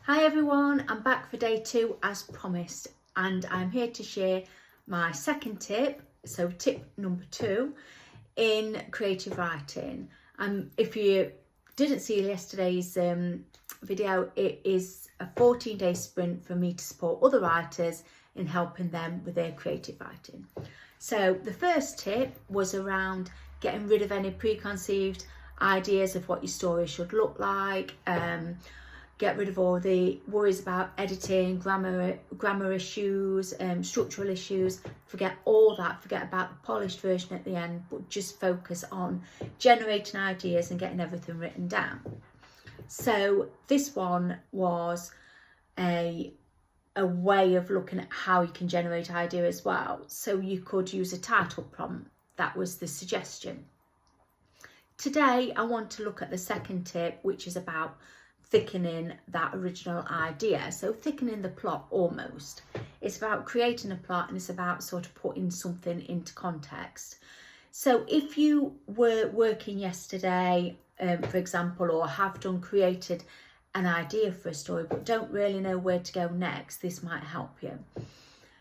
Hi everyone, I'm back for day 2 as promised, and I'm here to share my second tip, so tip number 2 in creative writing. If you didn't see yesterday's video, it is a 14-day sprint for me to support other writers in helping them with their creative writing. So the first tip was around getting rid of any preconceived ideas of what your story should look like. Get rid of all the worries about editing, grammar issues, structural issues. Forget all that. Forget about the polished version at the end, but just focus on generating ideas and getting everything written down. So this one was a way of looking at how you can generate idea as well. So you could use a title prompt. That was the suggestion. Today I want to look at the second tip, which is about thickening that original idea. So thickening the plot almost. It's about creating a plot and it's about sort of putting something into context. So if you were working yesterday, for example, or have done created an idea for a story but don't really know where to go next, this might help you.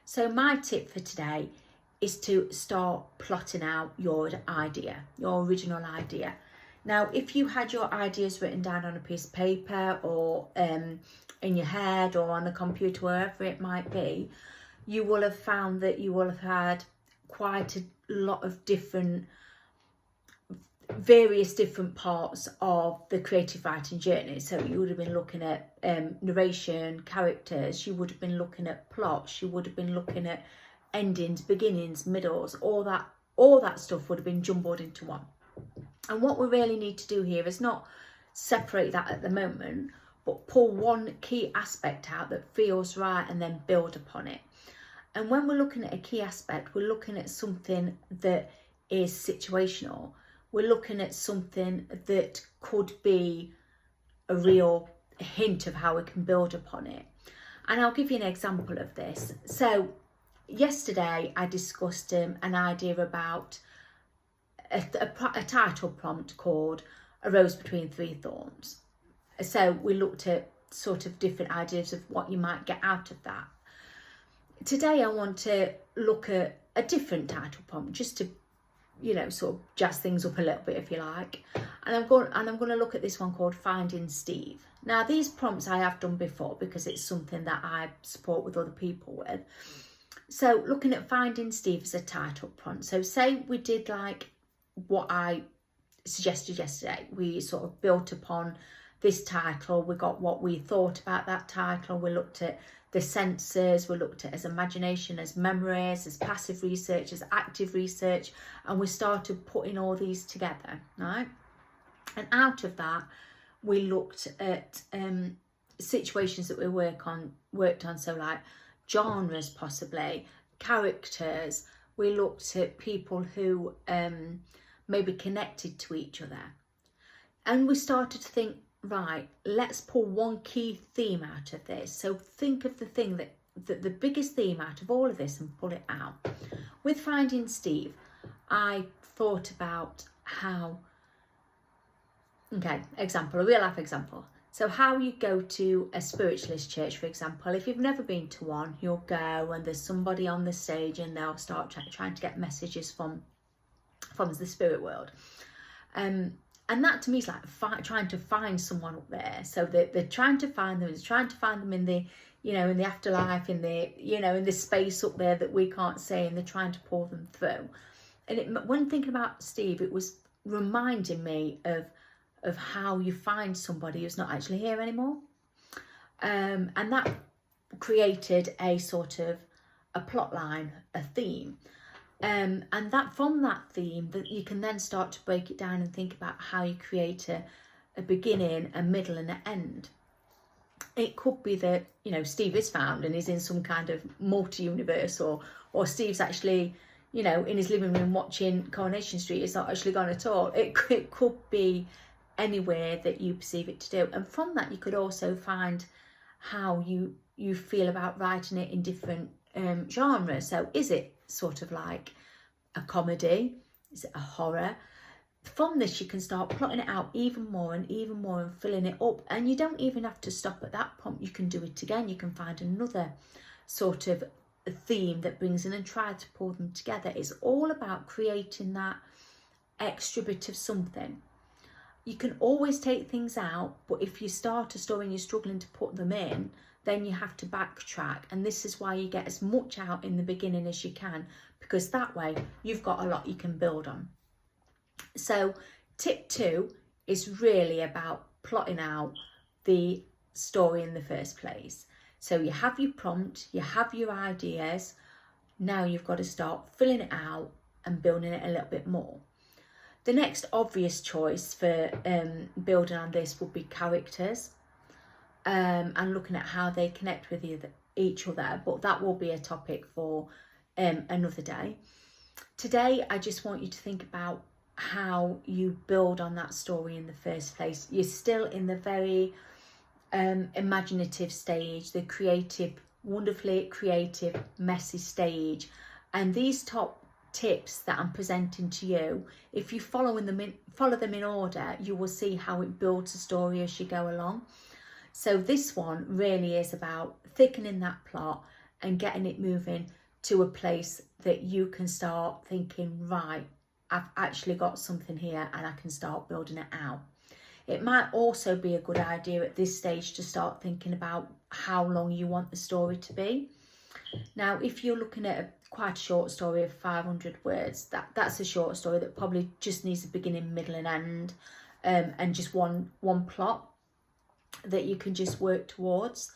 So my tip for today is to start plotting out your idea, your original idea. Now, if you had your ideas written down on a piece of paper or in your head or on a computer, wherever it might be, you will have found that you will have had quite a lot of various different parts of the creative writing journey. So you would have been looking at narration, characters, you would have been looking at plots, you would have been looking at endings, beginnings, middles, all that stuff would have been jumbled into one. And what we really need to do here is not separate that at the moment, but pull one key aspect out that feels right and then build upon it. And when we're looking at a key aspect, we're looking at something that is situational. We're looking at something that could be a real hint of how we can build upon it. And I'll give you an example of this. So yesterday I discussed an idea about a title prompt called A Rose Between Three Thorns. So we looked at sort of different ideas of what you might get out of that. Today I want to look at a different title prompt just to, sort of jazz things up a little bit, if you like. And I'm going to look at this one called Finding Steve. Now, these prompts I have done before because it's something that I support with other people with. So looking at Finding Steve as a title prompt. So say we did like what I suggested yesterday. We sort of built upon this title. We got what we thought about that title. We looked at the senses. We looked at as imagination, as memories, as passive research, as active research. And we started putting all these together, right? And out of that, we looked at situations that we worked on. So like genres, possibly, characters. We looked at people who maybe connected to each other. And we started to think, right, let's pull one key theme out of this. So think of the thing that the biggest theme out of all of this and pull it out. With Finding Steve, I thought about how, a real life example. So how you go to a spiritualist church, for example. If you've never been to one, you'll go and there's somebody on the stage and they'll start trying to get messages from the spirit world. And that to me is like trying to find someone up there. So they're trying to find them. They're trying to find them in the, in the afterlife, in the, in the space up there that we can't see, and they're trying to pull them through. And when thinking about Steve, it was reminding me of how you find somebody who's not actually here anymore. And that created a sort of a plot line, a theme. And that from that theme, that you can then start to break it down and think about how you create a beginning, a middle and an end. It could be that, Steve is found and is in some kind of multi-universe, or Steve's actually, in his living room watching Coronation Street. It's not actually gone at all. It could be anywhere that you perceive it to do. And from that, you could also find how you feel about writing it in different genres. So is it sort of like a comedy? Is it a horror? from this, you can start plotting it out even more and filling it up. And you don't even have to stop at that prompt. You can do it again. You can find another sort of theme that brings in and try to pull them together. It's all about creating that extra bit of something. You can always take things out, but if you start a story and you're struggling to put them in, then you have to backtrack. And this is why you get as much out in the beginning as you can, because that way you've got a lot you can build on. So tip 2 is really about plotting out the story in the first place. So you have your prompt, you have your ideas, now you've got to start filling it out and building it a little bit more. The next obvious choice for building on this would be characters, and looking at how they connect with each other, but that will be a topic for another day. Today, I just want you to think about how you build on that story in the first place. You're still in the very imaginative stage, the creative, wonderfully creative, messy stage. And these top tips that I'm presenting to you, if you follow them in order, you will see how it builds a story as you go along. So this one really is about thickening that plot and getting it moving to a place that you can start thinking, right, I've actually got something here and I can start building it out. It might also be a good idea at this stage to start thinking about how long you want the story to be. Now, if you're looking at quite a short story of 500 words, that's a short story that probably just needs a beginning, middle and end, and just one plot that you can just work towards.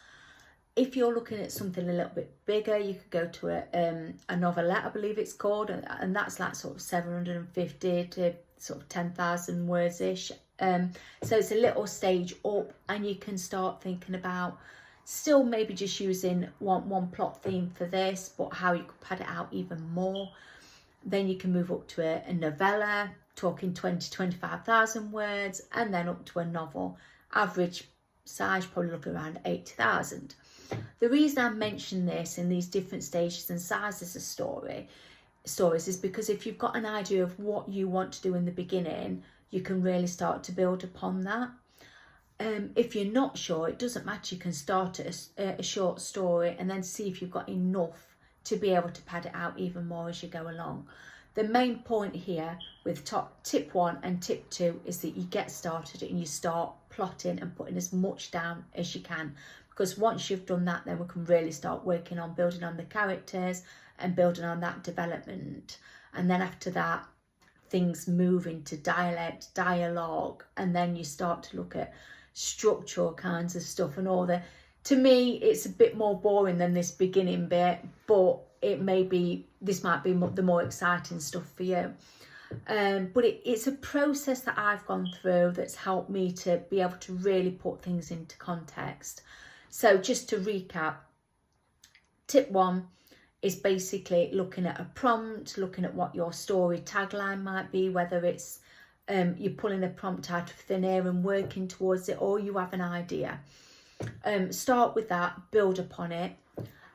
If you're looking at something a little bit bigger, you could go to a novelette, I believe it's called, and that's like sort of 750 to sort of 10,000 words-ish. So it's a little stage up, and you can start thinking about still maybe just using one plot theme for this, but how you could pad it out even more. Then you can move up to a novella, talking 20 to 25,000 words, and then up to a novel. Average size, probably looking around 80,000. The reason I mention this in these different stages and sizes of stories is because if you've got an idea of what you want to do in the beginning, you can really start to build upon that. If you're not sure, it doesn't matter. You can start a short story and then see if you've got enough to be able to pad it out even more as you go along. The main point here with tip 1 and tip 2 is that you get started and you start plotting and putting as much down as you can, because once you've done that, then we can really start working on building on the characters and building on that development. And then after that, things move into dialect, dialogue, and then you start to look at structural kinds of stuff and all the, to me, it's a bit more boring than this beginning bit, but this might be the more exciting stuff for you. But it's a process that I've gone through that's helped me to be able to really put things into context. So just to recap, tip 1 is basically looking at a prompt, looking at what your story tagline might be, whether it's you're pulling a prompt out of thin air and working towards it, or you have an idea. Start with that, build upon it,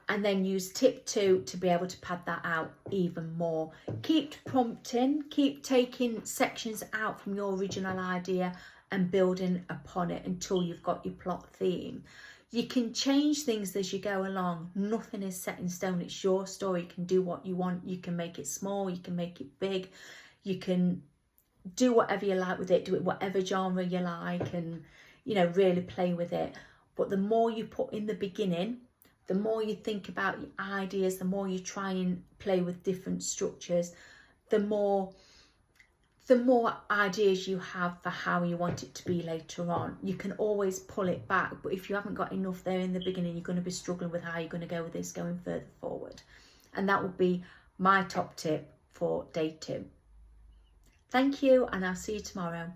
and then use tip 2 to be able to pad that out even more. Keep prompting, keep taking sections out from your original idea and building upon it until you've got your plot theme. You can change things as you go along. Nothing is set in stone. It's your story. You can do what you want. You can make it small, you can make it big, you can do whatever you like with it, do it whatever genre you like, and really play with it. But the more you put in the beginning, the more you think about your ideas, the more you try and play with different structures, the more ideas you have for how you want it to be later on. You can always pull it back, but if you haven't got enough there in the beginning, you're going to be struggling with how you're going to go with this going further forward. And that would be my top tip for day 2. Thank you, and I'll see you tomorrow.